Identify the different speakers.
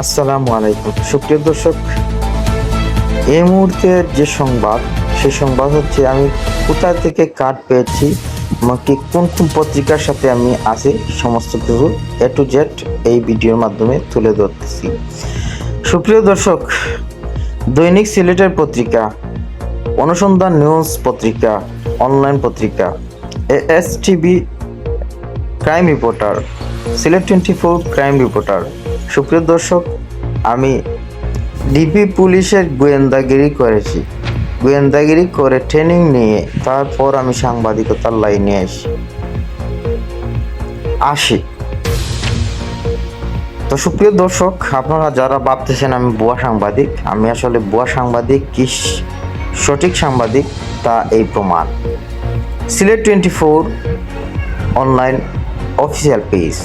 Speaker 1: আসসালামু আলাইকুম সুপ্রিয় দর্শক, এই মুহূর্তের যে সংবাদ, সেই সংবাদ হচ্ছে আমি কোথায় থেকে কার্ড পেয়েছি, আমাকে কোন কোন পত্রিকার সাথে আমি আছি, সমস্ত কিছু এ টু জেড এই ভিডিওর মাধ্যমে তুলে ধরতেছি। সুপ্রিয় দর্শক, দৈনিক সিলেটের পত্রিকা, অনুসন্ধান নিউজ পত্রিকা, অনলাইন পত্রিকা, ASTV crime reporter, Sylhet 24 crime reporter. সুপ্রিয় দর্শক, আমি ডিবি পুলিশের গোয়েন্দাগিরি করেছি, গোয়েন্দাগিরি করে ট্রেনিং নিয়ে তারপর আমি সাংবাদিকতার লাইনে আসি। তো সুপ্রিয় দর্শক, আপনারা যারা ভাবতেছেন আমি ভুয়া সাংবাদিক, আমি আসলে ভুয়া সাংবাদিক কি সঠিক সাংবাদিক তা এই প্রমাণ। Sylhet 24 online official page,